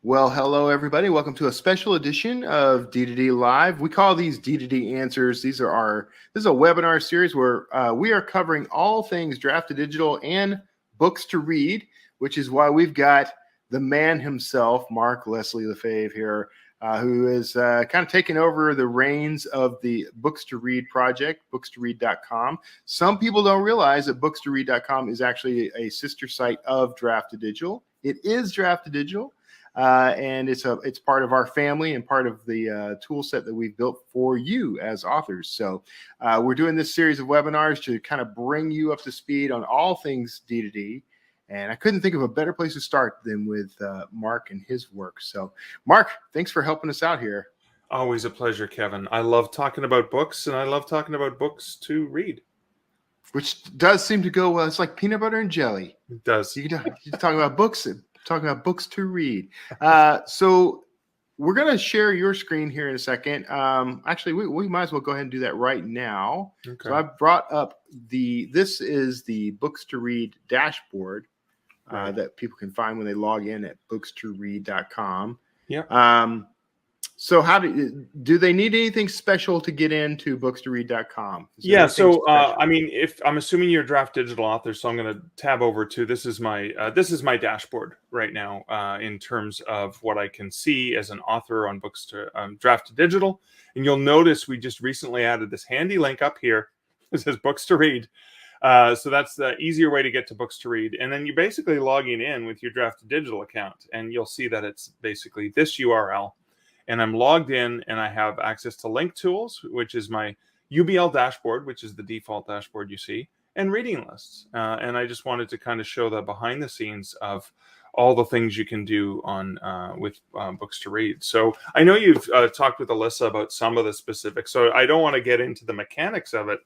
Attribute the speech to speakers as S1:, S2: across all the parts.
S1: Well, hello everybody. Welcome to a special edition of D2D Live. We call these D2D Answers. This is a webinar series where we are covering all things draft to digital and books to read, which is why we've got the man himself, Mark Leslie Lefebvre here, who is kind of taking over the reins of the Books to Read project, Books2Read.com. Some people don't realize that Books2Read.com is actually a sister site of Draft to Digital. It is Draft to Digital. And it's part of our family and part of the tool set that we've built for you as authors. So we're doing this series of webinars to kind of bring you up to speed on all things D2D. And I couldn't think of a better place to start than with Mark and his work. So Mark, thanks for helping us out here.
S2: Always a pleasure, Kevin. I love talking about books, and I love talking about books to read.
S1: Which does seem to go well. It's like peanut butter and jelly.
S2: It does.
S1: You talk about books and talking about books to read. So we're going to share your screen here in a second. Actually, we might as well go ahead and do that right now. Okay. So I've brought up this is the Books to Read dashboard that people can find when they log in at Books2Read.com.
S2: Yeah.
S1: So how do they need anything special to get into Books2Read.com?
S2: Yeah. So I mean, if I'm assuming you're a draft digital author, so I'm going to tab over to this is my dashboard right now in terms of what I can see as an author on Books to Draft to Digital. And you'll notice we just recently added this handy link up here. It says Books to Read. So that's the easier way to get to Books to Read. And then you're basically logging in with your Draft to Digital account, and you'll see that it's basically this URL. And I'm logged in and I have access to link tools, which is my UBL dashboard, which is the default dashboard you see, and reading lists. And I just wanted to kind of show the behind the scenes of all the things you can do on with Books to Read. So I know you've talked with Alyssa about some of the specifics, so I don't want to get into the mechanics of it,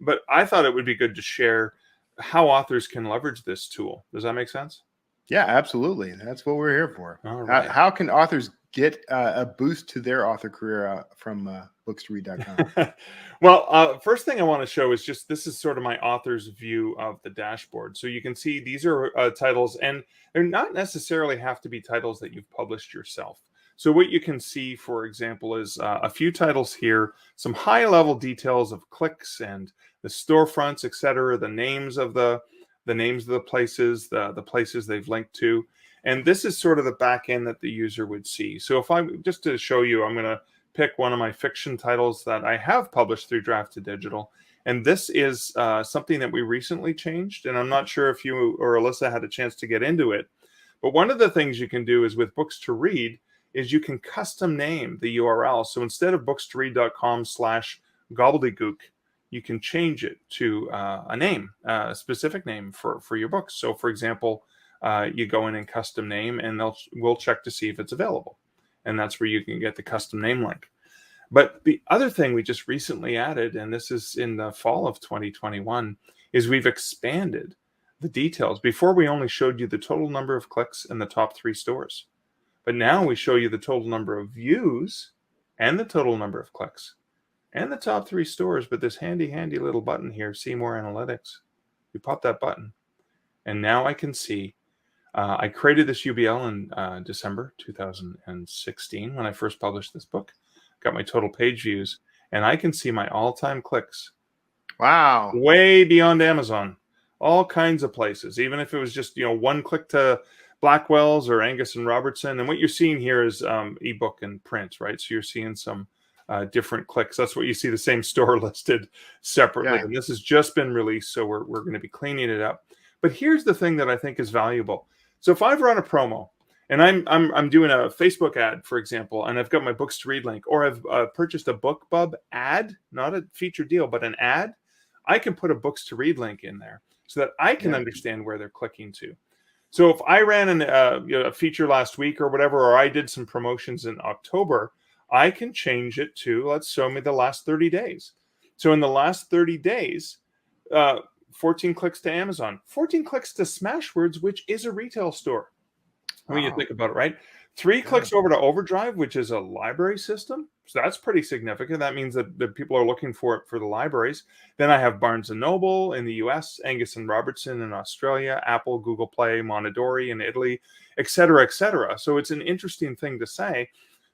S2: but I thought it would be good to share how authors can leverage this tool. Does that make sense?
S1: Yeah, absolutely. That's what we're here for.
S2: All right.
S1: How can authors get a boost to their author career from Books2Read.com?
S2: Well, first thing I want to show is just this is sort of my author's view of the dashboard. So you can see these are titles, and they're not necessarily have to be titles that you've published yourself. So what you can see, for example, is a few titles here, some high-level details of clicks and the storefronts, etc., the names of the places, the places they've linked to. And this is sort of the back end that the user would see. So if just to show you, I'm going to pick one of my fiction titles that I have published through Draft to Digital. And this is something that we recently changed. And I'm not sure if you or Alyssa had a chance to get into it. But one of the things you can do is with Books to Read is you can custom name the URL. So instead of books2read.com/gobbledygook, you can change it to a name, a specific name for your books. So for example, you go in and custom name, and we'll check to see if it's available. And that's where you can get the custom name link. But the other thing we just recently added, and this is in the fall of 2021, is we've expanded the details. Before, we only showed you the total number of clicks in the top 3 stores. But now we show you the total number of views and the total number of clicks and the top 3 stores. But this handy little button here, See More Analytics, we pop that button, and now I can see I created this UBL in December 2016 when I first published this book. Got my total page views, and I can see my all-time clicks.
S1: Wow.
S2: Way beyond Amazon. All kinds of places. Even if it was just, one click to Blackwell's or Angus and Robertson. And what you're seeing here is ebook and print, right? So you're seeing some different clicks. That's what you see, the same store listed separately. Yeah. And this has just been released, so we're going to be cleaning it up. But here's the thing that I think is valuable. So if I've run a promo and I'm doing a Facebook ad, for example, and I've got my Books to Read link, or I've purchased a BookBub ad, not a featured deal, but an ad, I can put a Books to Read link in there so that I can understand where they're clicking to. So if I ran a feature last week or whatever, or I did some promotions in October, I can change it to, let's show me the last 30 days. So in the last 30 days, 14 clicks to Amazon, 14 clicks to Smashwords, which is a retail store. When you think about it, right? 3 clicks over to Overdrive, which is a library system. So that's pretty significant. That means that people are looking for it for the libraries. Then I have Barnes & Noble in the US, Angus & Robertson in Australia, Apple, Google Play, Mondadori in Italy, et cetera, et cetera. So it's an interesting thing to say.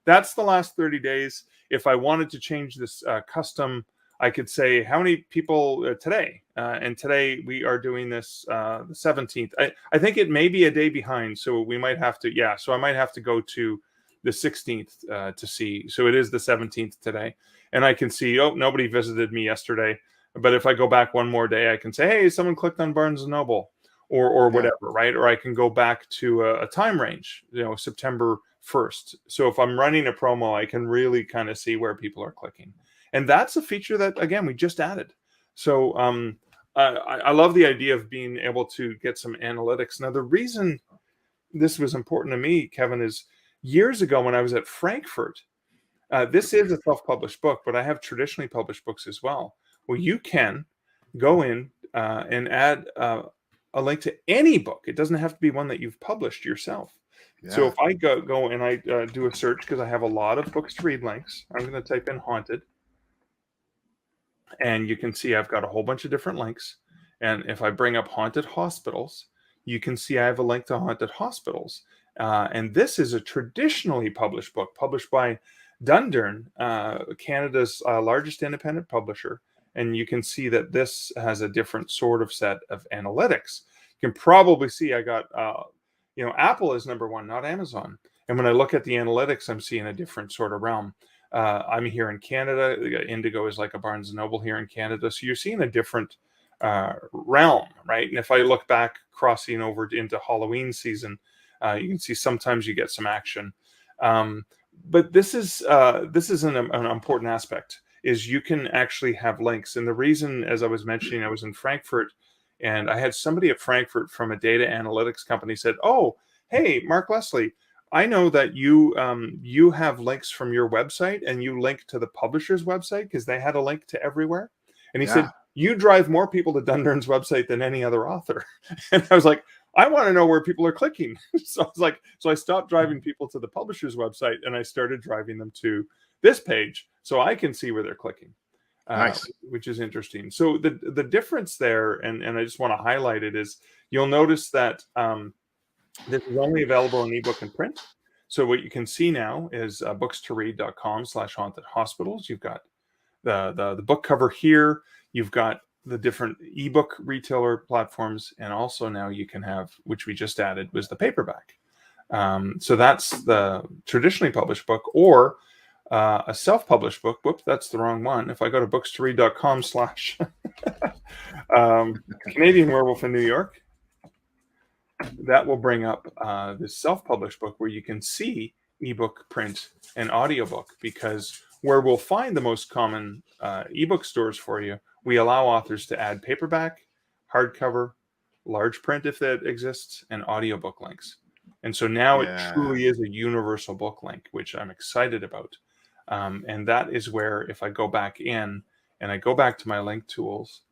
S2: That's the last 30 days. If I wanted to change this custom, I could say how many people today. And today we are doing this the 17th. I think it may be a day behind. So we might have to, so I might have to go to the 16th to see. So it is the 17th today. And I can see, oh, nobody visited me yesterday. But if I go back one more day, I can say, hey, someone clicked on Barnes & Noble or whatever, right? Or I can go back to a time range, September 1st. So if I'm running a promo, I can really kind of see where people are clicking. And that's a feature that, again, we just added. So I love the idea of being able to get some analytics. Now, the reason this was important to me, Kevin, is years ago when I was at Frankfurt, this is a self-published book, but I have traditionally published books as well. Well, you can go in and add a link to any book. It doesn't have to be one that you've published yourself. Yeah. So if I go and I do a search, because I have a lot of books to read links, I'm going to type in haunted. And you can see I've got a whole bunch of different links. And if I bring up haunted hospitals, you can see I have a link to haunted hospitals. And this is a traditionally published book, published by Dundurn, Canada's largest independent publisher. And you can see that this has a different sort of set of analytics. You can probably see I got, Apple is number one, not Amazon. And when I look at the analytics, I'm seeing a different sort of realm. I'm here in Canada. Indigo is like a Barnes & Noble here in Canada. So you're seeing a different realm, right? And if I look back, crossing over into Halloween season, you can see sometimes you get some action. But this is an important aspect, is you can actually have links. And the reason, as I was mentioning, I was in Frankfurt, and I had somebody at Frankfurt from a data analytics company said, oh, hey, Mark Leslie, I know that you have links from your website and you link to the publisher's website, because they had a link to everywhere. And he said, you drive more people to Dundurn's website than any other author. And I was like, I want to know where people are clicking. So I stopped driving people to the publisher's website and I started driving them to this page so I can see where they're clicking. Nice. Which is interesting. So the difference there, and I just want to highlight it, is you'll notice that this is only available in ebook and print. So what you can see now is books2read.com/haunted hospitals. You've got the book cover here. You've got the different ebook retailer platforms, and also now you can have, which we just added, was the paperback. So that's the traditionally published book, or a self-published book. Whoops, that's the wrong one. If I go to books2read.com/ Canadian Werewolf in New York, that will bring up this self-published book where you can see ebook, print, and audiobook, because where we'll find the most common ebook stores for you, we allow authors to add paperback, hardcover, large print if that exists, and audiobook links. And so now it truly is a universal book link, which I'm excited about. And that is where, if I go back in and I go back to my link tools,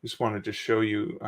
S2: just wanted to show you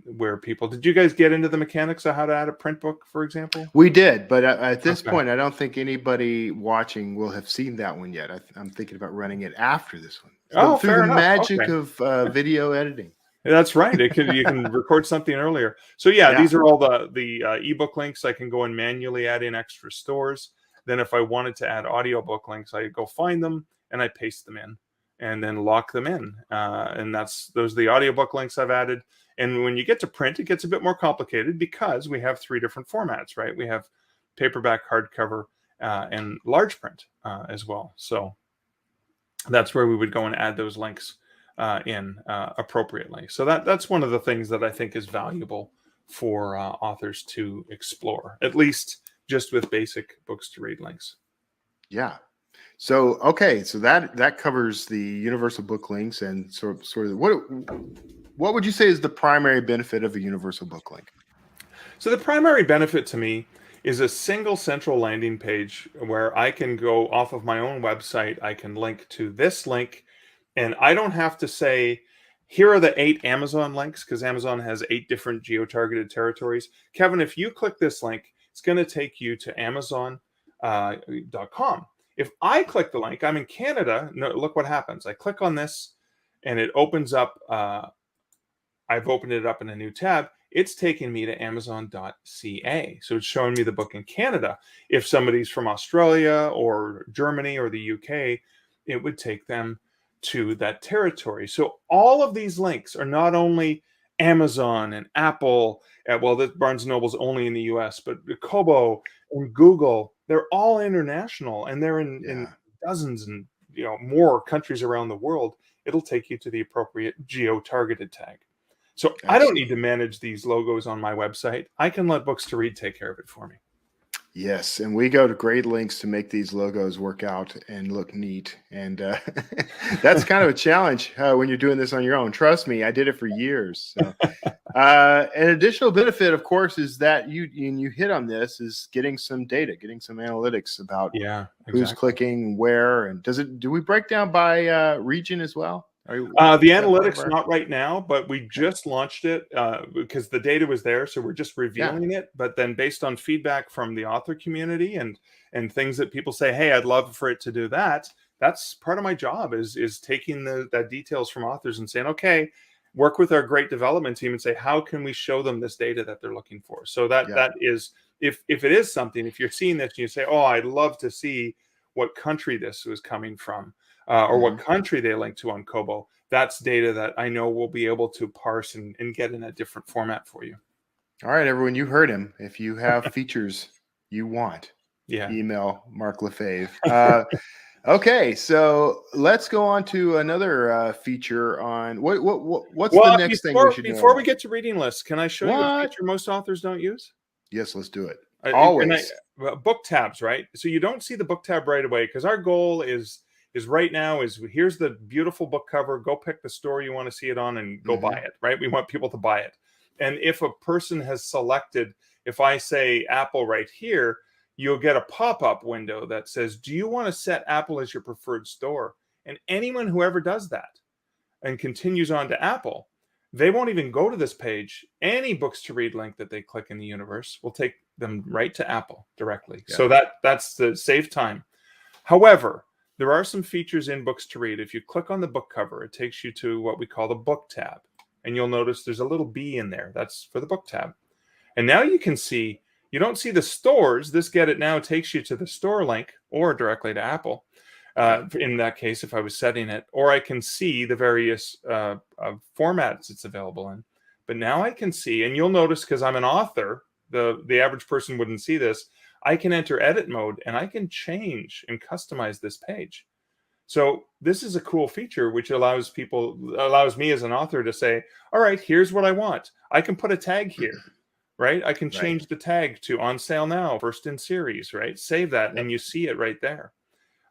S2: where people, did you guys get into the mechanics of how to add a print book, for example?
S1: We did, but at this point, I don't think anybody watching will have seen that one yet. I'm thinking about running it after this one. So through the magic of video editing.
S2: That's right. You can record something earlier. So these are all the ebook links. I can go and manually add in extra stores. Then if I wanted to add audiobook links, I go find them and I paste them in and then lock them in. And those are the audiobook links I've added. And when you get to print, it gets a bit more complicated because we have 3 different formats, right? We have paperback, hardcover, and large print as well. So that's where we would go and add those links in appropriately. So that's one of the things that I think is valuable for authors to explore, at least just with basic books to read links.
S1: Yeah. So, okay. So that covers the universal book links, and sort of what would you say is the primary benefit of a universal book link?
S2: So the primary benefit to me is a single central landing page where I can go off of my own website. I can link to this link, and I don't have to say, here are the 8 Amazon links, because Amazon has 8 different geo-targeted territories. Kevin, if you click this link, it's going to take you to Amazon.com. If I click the link, I'm in Canada. No, look what happens. I click on this, and it opens up. I've opened it up in a new tab. It's taking me to Amazon.ca. So it's showing me the book in Canada. If somebody's from Australia or Germany or the UK, it would take them to that territory. So all of these links are not only Amazon and Apple, well, this Barnes & Noble's only in the US, but Kobo and Google, they're all international, and they're in dozens and more countries around the world. It'll take you to the appropriate geo-targeted tag. So I don't need to manage these logos on my website. I can let Books2Read take care of it for me.
S1: Yes, and we go to great lengths to make these logos work out and look neat. And that's kind of a challenge when you're doing this on your own. Trust me, I did it for years. So, an additional benefit, of course, is that you hit on this, is getting some data, getting some analytics about who's clicking where, and do we break down by region as well?
S2: The analytics, not right now, but we just launched it because the data was there, so we're just revealing it. But then, based on feedback from the author community and things that people say, hey, I'd love for it to do that. That's part of my job is taking that details from authors and saying, okay, work with our great development team and say, how can we show them this data that they're looking for? So that is, if it is something, if you're seeing this and you say, oh, I'd love to see what country this was coming from. Or what country they link to on Kobo, that's data that I know we'll be able to parse and get in a different format for you.
S1: All right, everyone, you heard him. If you have features you want, email Mark Lefebvre. Okay, so let's go on to another feature on what's the next thing we should do?
S2: Before we get to reading lists, can I show you a feature most authors don't use?
S1: Yes, let's do it. Always.
S2: Book tabs, right? So you don't see the book tab right away because our goal is right now is here's the beautiful book cover, go pick the store you want to see it on and go buy it, right? We want people to buy it. And if a person has selected, if I say Apple right here, you'll get a pop-up window that says, do you want to set Apple as your preferred store? And anyone who ever does that and continues on to Apple, they won't even go to this page. Any Books2Read link that they click in the universe will take them right to Apple directly. So that's the save time. However, there are some features in Books2Read. If you click on the book cover, it takes you to what we call the book tab. And you'll notice there's a little B in there. That's for the book tab. And now you can see, you don't see the stores. This Get It Now takes you to the store link or directly to Apple. In that case, if I was setting it, or I can see the various formats it's available in. But now I can see, and you'll notice because I'm an author, the average person wouldn't see this. I can enter edit mode and I can change and customize this page. So this is a cool feature which allows me as an author to say, all right, here's what I want. I can put a tag here, right? I can change the tag to on sale now, first in series, right? Save that and you see it right there.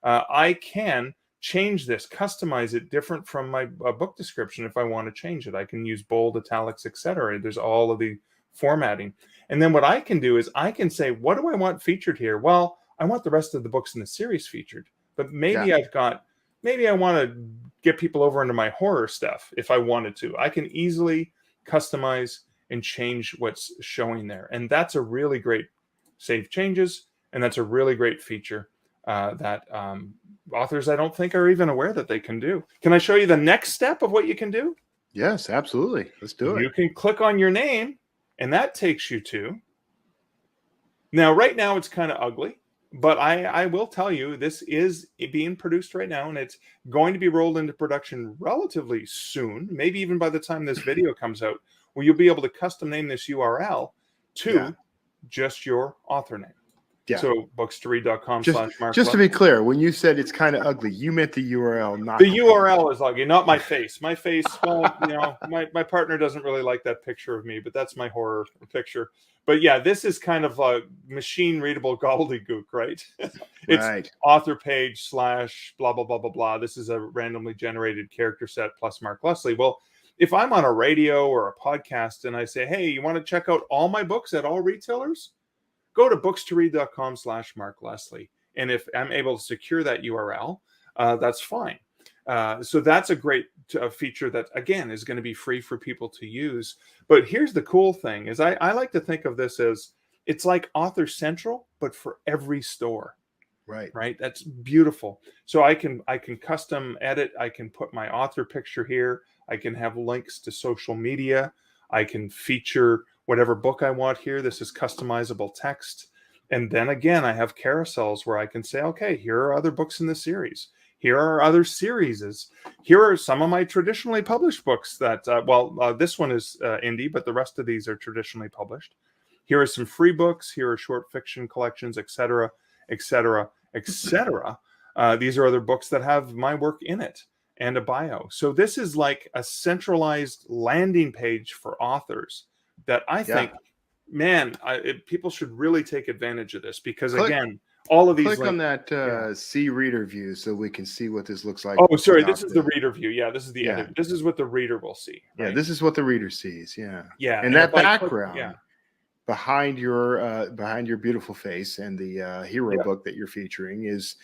S2: I can change this, customize it different from my book description if I want to change it. I can use bold, italics, etc. There's all of the formatting. And then what I can do is I can say, what do I want featured here? Well, I want the rest of the books in the series featured, but maybe maybe I want to get people over into my horror stuff if I wanted to. I can easily customize and change what's showing there. And that's a really great save changes. And that's a really great feature that authors, I don't think, are even aware that they can do. Can I show you the next step of what you can do?
S1: Yes, absolutely. Let's do it.
S2: You can click on your name, and that takes you to. Now, right now, it's kind of ugly, but I will tell you, this is being produced right now, and it's going to be rolled into production relatively soon, maybe even by the time this video comes out, where you'll be able to custom name this URL to just your author name. Yeah. So books2read.com/Mark.
S1: Just to be clear, when you said it's kind of ugly, you meant the URL, not
S2: the URL is ugly, not my face. My face, well, my partner doesn't really like that picture of me, but that's my horror picture. But yeah, this is kind of a machine readable gobbledygook, right? It's author page / blah blah blah blah blah. This is a randomly generated character set plus Mark Leslie. Well, if I'm on a radio or a podcast and I say, hey, you want to check out all my books at all retailers? Go to books2read.com/Mark Leslie. And if I'm able to secure that URL, that's fine. So that's a great feature that, again, is going to be free for people to use. But here's the cool thing is I like to think of this as it's like Author Central, but for every store. Right. That's beautiful. So I can custom edit. I can put my author picture here. I can have links to social media. I can feature whatever book I want here. This is customizable text. And then again, I have carousels where I can say, okay, here are other books in the series. Here are other series. Here are some of my traditionally published books that, this one is indie, but the rest of these are traditionally published. Here are some free books. Here are short fiction collections, etc., etc., etc. These are other books that have my work in it and a bio. So this is like a centralized landing page for authors that I think, man, people should really take advantage of this because, again, all of these
S1: click on that see reader view so we can see what this looks like.
S2: Oh, sorry, this is the reader view. Yeah, this is the edit. This is what the reader will see. Right?
S1: Yeah, this is what the reader sees. Yeah,
S2: yeah,
S1: and that background behind your beautiful face and the hero book that you're featuring is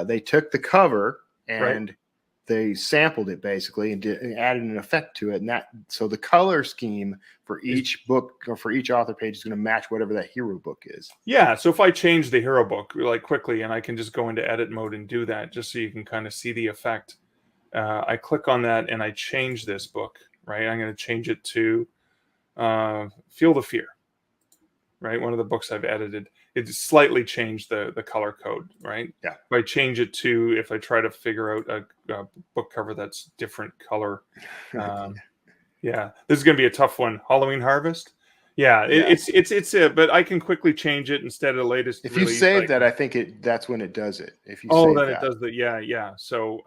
S1: they took the cover and they sampled it basically and added an effect to it, and so the color scheme for each book or for each author page is going to match whatever that hero book is.
S2: Yeah, so if I change the hero book like quickly, and I can just go into edit mode and do that, just so you can kind of see the effect. I click on that and I change this book. Right, I'm going to change it to Field of Fear. Right, one of the books I've edited. It slightly changed the color code, right?
S1: Yeah.
S2: If I change it to, if I try to figure out a book cover that's different color, yeah, this is going to be a tough one. Halloween Harvest. Yeah, it's but I can quickly change it instead of the latest.
S1: If you save that, I think that's when it does it. If you
S2: it does that. Yeah. So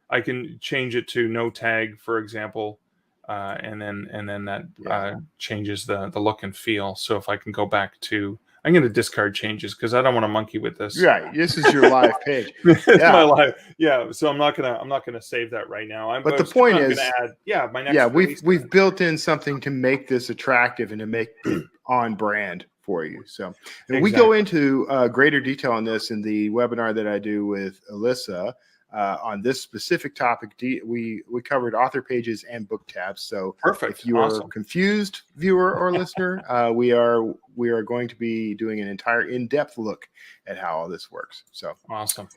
S2: I can change it to no tag, for example. And then that changes the look and feel. So if I can go back to, I'm going to discard changes because I don't want to monkey with this.
S1: Right, this is your live page.
S2: It's my live. Yeah, so I'm not gonna save that right now.
S1: But the point is,
S2: add, my next.
S1: We've built in something to make this attractive and to make it on brand for you. So we go into greater detail on this in the webinar that I do with Alyssa. On this specific topic, we covered author pages and book tabs. So
S2: perfect.
S1: If you are confused, viewer or listener, we are going to be doing an entire in-depth look at how all this works. So
S2: awesome,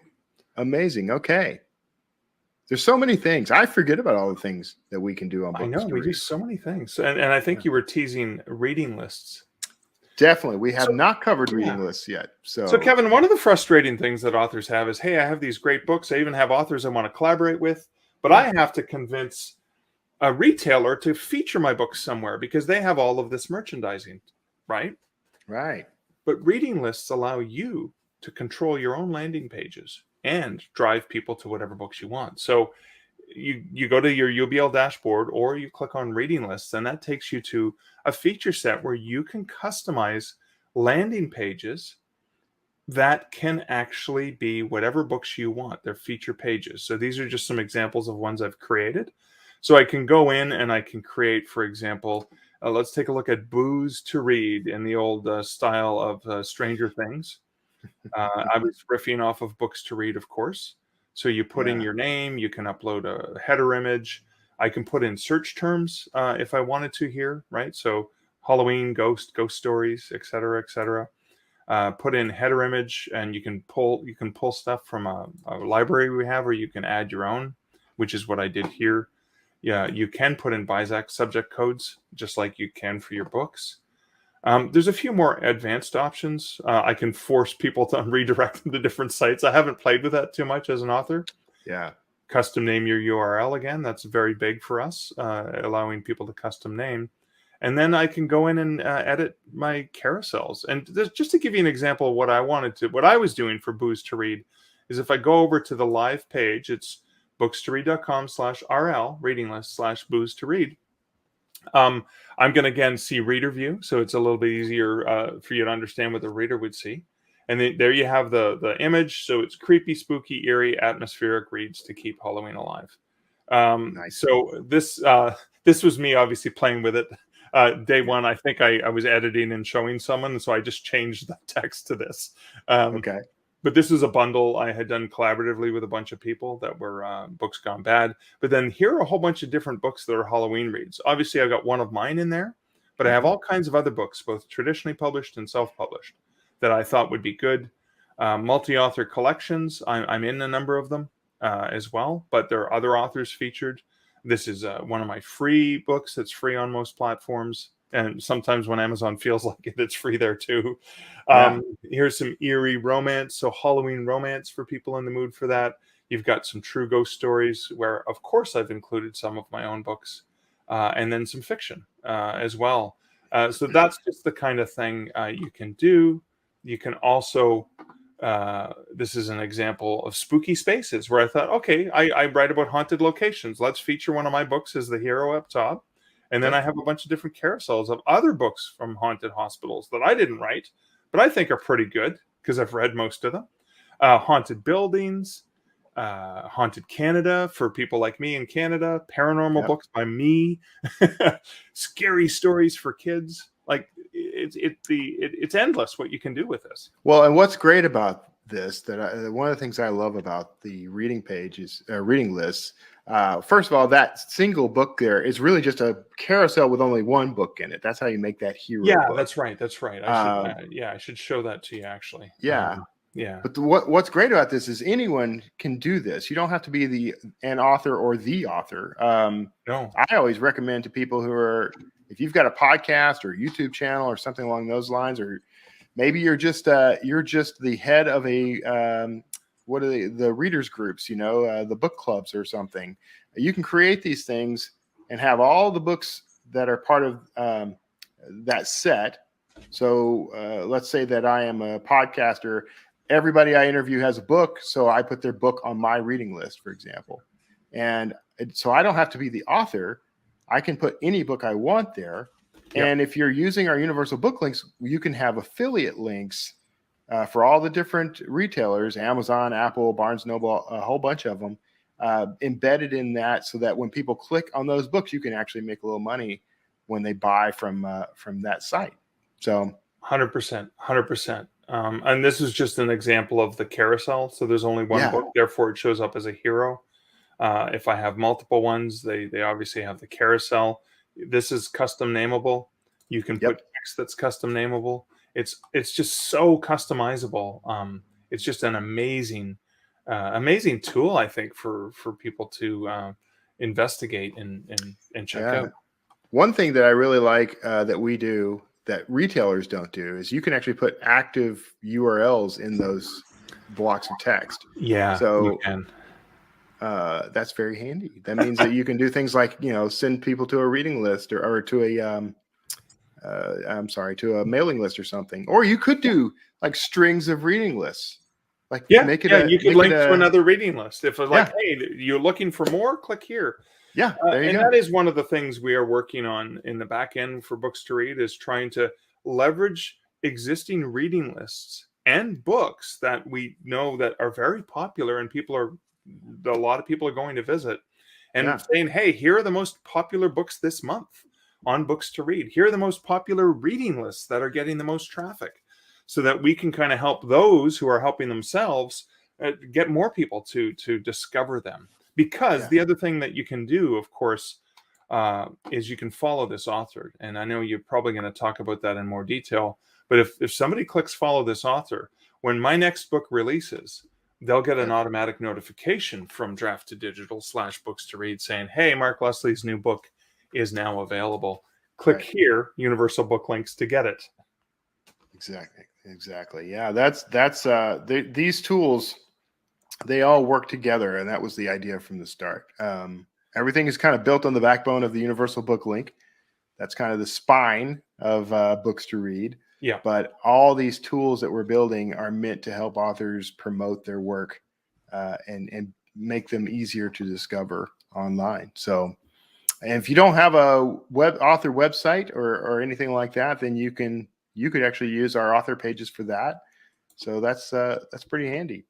S1: amazing. Okay, there's so many things. I forget about all the things that we can do on Books2Read.
S2: I know we do so many things, and I think you were teasing reading lists.
S1: Definitely. We have not covered reading lists yet. So
S2: Kevin, one of the frustrating things that authors have is, hey, I have these great books. I even have authors I want to collaborate with, but I have to convince a retailer to feature my books somewhere because they have all of this merchandising, right?
S1: Right.
S2: But reading lists allow you to control your own landing pages and drive people to whatever books you want. So you go to your UBL dashboard or you click on reading lists, and that takes you to a feature set where you can customize landing pages that can actually be whatever books you want. They're feature pages. So these are just some examples of ones I've created. So I can go in and I can create, for example, let's take a look at Books2Read in the old style of Stranger Things. I was riffing off of Books2Read, of course. So you put in your name, you can upload a header image. I can put in search terms if I wanted to here, right? So Halloween, ghost stories, et cetera, et cetera. Put in header image, and you can pull stuff from a library we have, or you can add your own, which is what I did here. Yeah, you can put in BISAC subject codes, just like you can for your books. There's a few more advanced options. I can force people to redirect them to different sites. I haven't played with that too much as an author.
S1: Yeah. Custom
S2: name your URL again. That's very big for us, allowing people to custom name. And then I can go in and edit my carousels. And just to give you an example of what I was doing for Books2Read is if I go over to the live page, it's books2read.com/RL reading list /Books2Read. I'm going to again see reader view, so it's a little bit easier for you to understand what the reader would see. And there you have the image. So it's creepy, spooky, eerie, atmospheric reads to keep Halloween alive.
S1: Nice.
S2: So this was me obviously playing with it. Day one, I think I was editing and showing someone, so I just changed the text to this.
S1: Okay.
S2: But this is a bundle I had done collaboratively with a bunch of people that were books gone bad. But then here are a whole bunch of different books that are Halloween reads. Obviously, I've got one of mine in there, but I have all kinds of other books, both traditionally published and self-published, that I thought would be good. Multi-author collections, I'm in a number of them as well, but there are other authors featured. This is one of my free books that's free on most platforms. And sometimes when Amazon feels like it, it's free there too.
S1: Yeah.
S2: Here's some eerie romance, so Halloween romance for people in the mood for that. You've got some true ghost stories where, of course, I've included some of my own books, and then some fiction as well. So that's just the kind of thing you can do. You can also, this is an example of spooky spaces where I thought, okay, I write about haunted locations. Let's feature one of my books as the hero up top. And then
S1: Yep.
S2: I have a bunch of different carousels of other books from haunted hospitals that I didn't write, but I think are pretty good because I've read most of them. Haunted buildings, haunted Canada for people like me in Canada, paranormal
S1: Yep.
S2: books by me, scary stories for kids. Like it's endless what you can do with this.
S1: Well, and what's great about this, one of the things I love about the reading pages, reading lists, first of all, that single book there is really just a carousel with only one book in it. That's how you make that hero
S2: Yeah,
S1: book.
S2: that's right. That's right. I should show that to you actually.
S1: Yeah.
S2: Yeah.
S1: But what's great about this is anyone can do this. You don't have to be an author or the author.
S2: No.
S1: I always recommend to people who are, if you've got a podcast or YouTube channel or something along those lines, or maybe you're just the head of a what are the readers groups, the book clubs or something. You can create these things and have all the books that are part of that set. So let's say that I am a podcaster. Everybody I interview has a book, so I put their book on my reading list, for example. And so I don't have to be the author. I can put any book I want there.
S2: Yep.
S1: And if you're using our universal book links, you can have affiliate links for all the different retailers, Amazon, Apple, Barnes & Noble, a whole bunch of them, embedded in that, so that when people click on those books, you can actually make a little money when they buy from that site. So
S2: 100%, 100%. And this is just an example of the carousel. So there's only one book, therefore it shows up as a hero. If I have multiple ones, they obviously have the carousel. This is custom nameable. You can put text that's custom nameable. It's just so customizable. It's just an amazing tool, I think, for people to investigate and check out.
S1: One thing that I really like that we do that retailers don't do is you can actually put active URLs in those blocks of text.
S2: Yeah,
S1: so
S2: you can.
S1: That's very handy. That means that you can do things like, send people to a reading list or to a mailing list or something. Or you could do like strings of reading lists. Like
S2: you could link to another reading list. If it's like, hey, you're looking for more, click here.
S1: Yeah, there you go.
S2: And that is one of the things we are working on in the back end for Books2Read, is trying to leverage existing reading lists and books that we know that are very popular and a lot of people are going to visit, and saying, hey, here are the most popular books this month on Books2Read. Here are the most popular reading lists that are getting the most traffic, so that we can kind of help those who are helping themselves get more people to discover them. Because the other thing that you can do, of course, is you can follow this author. And I know you're probably going to talk about that in more detail. But if somebody clicks follow this author, when my next book releases, they'll get an automatic notification from Draft to Digital / Books2Read saying, hey, Mark Leslie's new book is now available. Click here, universal book links, to get it.
S1: Exactly. Yeah, that's these tools, they all work together, and that was the idea from the start. Everything is kind of built on the backbone of the universal book link. That's kind of the spine of Books2Read.
S2: Yeah.
S1: But all these tools that we're building are meant to help authors promote their work and make them easier to discover online. So, and if you don't have a author website or anything like that, then you could actually use our author pages for that. So that's pretty handy.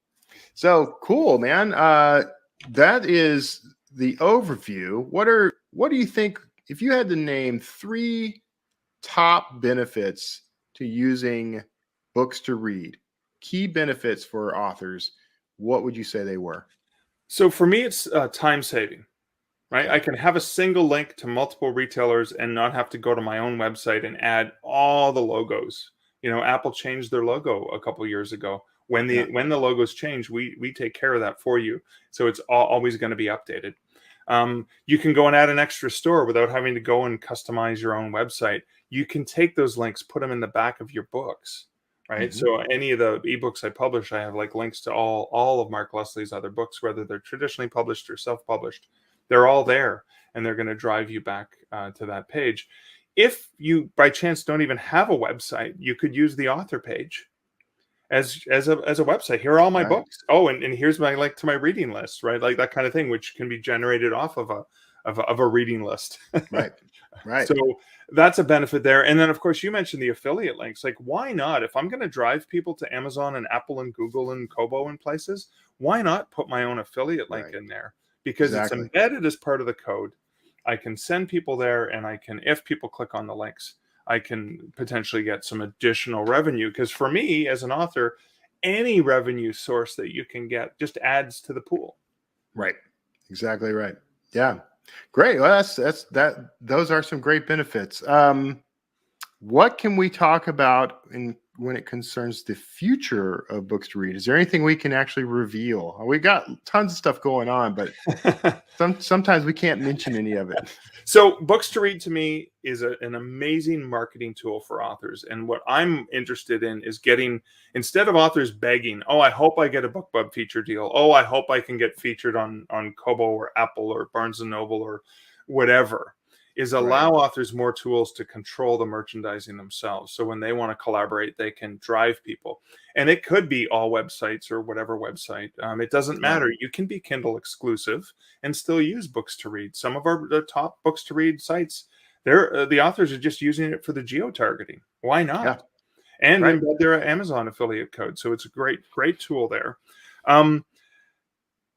S1: So cool, man. That is the overview. What do you think, if you had to name 3 top benefits to using Books2Read, key benefits for authors, what would you say they were?
S2: So for me, it's time saving, right? I can have a single link to multiple retailers and not have to go to my own website and add all the logos. Apple changed their logo a couple years ago. When the logos change, we take care of that for you. So it's always going to be updated. You can go and add an extra store without having to go and customize your own website. You can take those links, put them in the back of your books, right?
S1: Mm-hmm.
S2: So any of the ebooks I publish, I have like links to all of Mark Leslie's other books, whether they're traditionally published or self-published. They're all there, and they're going to drive you back to that page. If you by chance don't even have a website, you could use the author page as a website. Here are all my books. Oh, and here's my link to my reading list, right? Like that kind of thing, which can be generated off of a reading list.
S1: Right.
S2: So that's a benefit there. And then of course you mentioned the affiliate links. Like, why not? If I'm going to drive people to Amazon and Apple and Google and Kobo and places, why not put my own affiliate link in there? Because it's embedded as part of the code. I can send people there, and I can, if people click on the links, I can potentially get some additional revenue. Because for me as an author, any revenue source that you can get just adds to the pool.
S1: Right. Exactly right. Yeah. Great. Well, that. Those are some great benefits. What can we talk about when it concerns the future of Books to Read? Is there anything we can actually reveal? We got tons of stuff going on, but sometimes we can't mention any of it.
S2: So Books to Read to me is an amazing marketing tool for authors. And what I'm interested in is getting, instead of authors begging, oh, I hope I get a BookBub feature deal. Oh, I hope I can get featured on Kobo or Apple or Barnes & Noble or whatever, is allow authors more tools to control the merchandising themselves. So when they want to collaborate, they can drive people. And it could be all websites or whatever website. It doesn't matter. You can be Kindle exclusive and still use Books to Read. Some of the top Books to Read sites, the authors are just using it for the geo-targeting. Why not?
S1: Yeah.
S2: And embed their Amazon affiliate code. So it's a great tool there.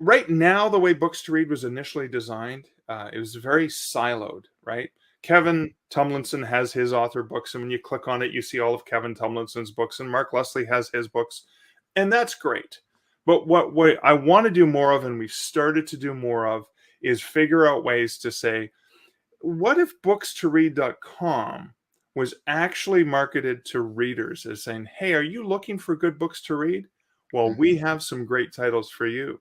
S2: Right now, the way Books to Read was initially designed, it was very siloed, right? Kevin Tumlinson has his author books, and when you click on it, you see all of Kevin Tumlinson's books, and Mark Leslie has his books, and that's great. But what I want to do more of, and we've started to do more of, is figure out ways to say, what if Books2Read.com was actually marketed to readers as saying, hey, are you looking for good books to read? Well, we have some great titles for you.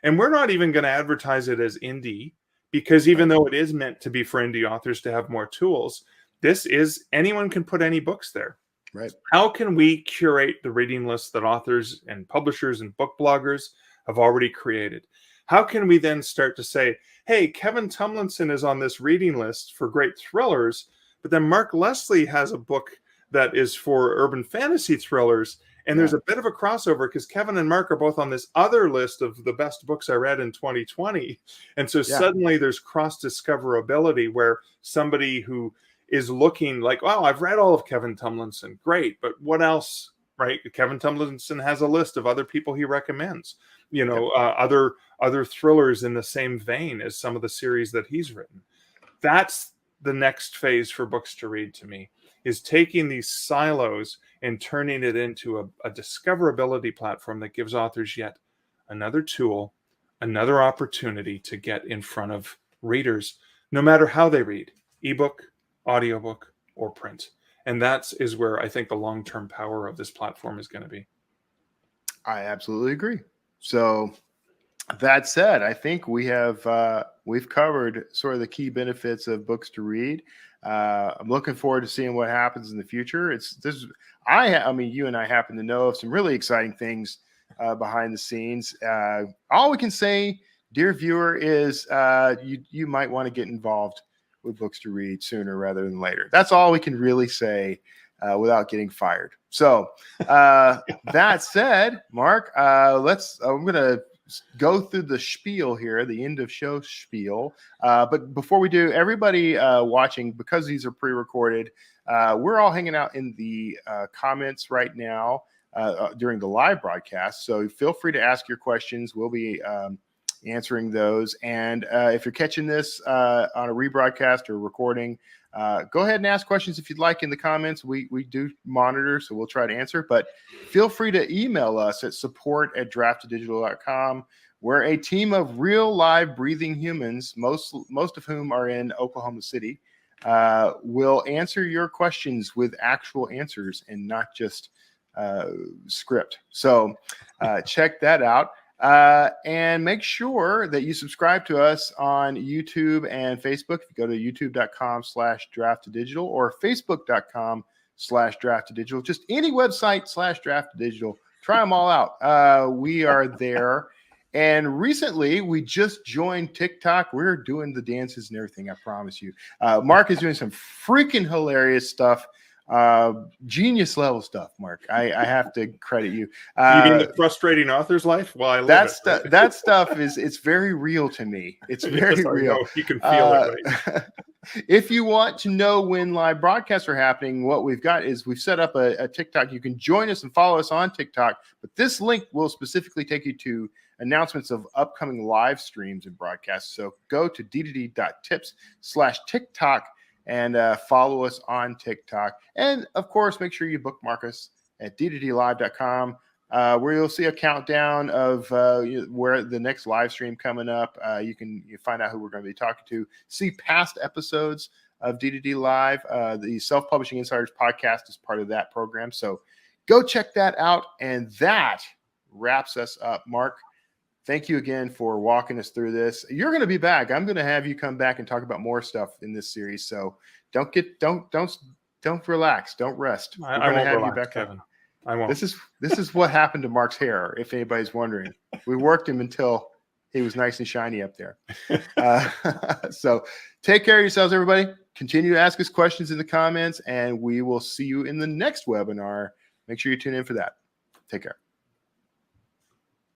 S2: And we're not even going to advertise it as indie, because even though it is meant to be for indie authors to have more tools, this is, anyone can put any books there.
S1: Right.
S2: How can we curate the reading list that authors and publishers and book bloggers have already created? How can we then start to say, hey, Kevin Tumlinson is on this reading list for great thrillers, but then Mark Leslie has a book that is for urban fantasy thrillers. And there's a bit of a crossover because Kevin and Mark are both on this other list of the best books I read in 2020. And so suddenly there's cross-discoverability where somebody who is looking like, oh, I've read all of Kevin Tumlinson. Great. But what else, right? Kevin Tumlinson has a list of other people he recommends, other thrillers in the same vein as some of the series that he's written. That's the next phase for Books to Read to me, is taking these silos and turning it into a discoverability platform that gives authors yet another tool, another opportunity to get in front of readers, no matter how they read, ebook, audiobook, or print. And that is where I think the long-term power of this platform is going to be.
S1: I absolutely agree. So that said, I think we've covered sort of the key benefits of Books to Read. I'm looking forward to seeing what happens in the future. I mean, you and I happen to know of some really exciting things behind the scenes. All we can say, dear viewer, is you might want to get involved with Books to Read sooner rather than later. That's all we can really say without getting fired. So that said, Mark, I'm going to go through the spiel here, the end of show spiel. But before we do, everybody watching, because these are pre-recorded, we're all hanging out in the comments right now during the live broadcast. So feel free to ask your questions. We'll be answering those. And if you're catching this on a rebroadcast or recording, go ahead and ask questions if you'd like in the comments. We do monitor, so we'll try to answer. But feel free to email us at support@draftedigital.com. We're a team of real, live, breathing humans, most of whom are in Oklahoma City. We'll answer your questions with actual answers and not just script. So check that out. And make sure that you subscribe to us on YouTube and Facebook. If you go to youtube.com/draft2digital or facebook.com/draft2digital, just any website /draft2digital, try them all out. We are there. And recently, we just joined TikTok. We're doing the dances and everything, I promise you. Mark is doing some freaking hilarious stuff. Genius level stuff, Mark. I have to credit you.
S2: You mean the frustrating author's life? Well, I live it.
S1: That stuff it's very real to me. It's very
S2: yes,
S1: real.
S2: You can feel it, right?
S1: If you want to know when live broadcasts are happening, what we've got is we've set up a TikTok. You can join us and follow us on TikTok, but this link will specifically take you to announcements of upcoming live streams and broadcasts. So go to d2d.tips/TikTok and follow us on TikTok. And of course, make sure you bookmark us at d2dlive.com, where you'll see a countdown of where the next live stream coming up. You find out who we're going to be talking to, see past episodes of D2D Live. The Self-Publishing Insiders podcast is part of that program. So go check that out. And that wraps us up. Mark, thank you again for walking us through this. You're going to be back. I'm going to have you come back and talk about more stuff in this series. So don't relax. Don't rest.
S2: I won't
S1: have
S2: relax,
S1: you back,
S2: Kevin. I won't.
S1: This is what happened to Mark's hair, if anybody's wondering. We worked him until he was nice and shiny up there. So take care of yourselves, everybody. Continue to ask us questions in the comments, and we will see you in the next webinar. Make sure you tune in for that. Take care.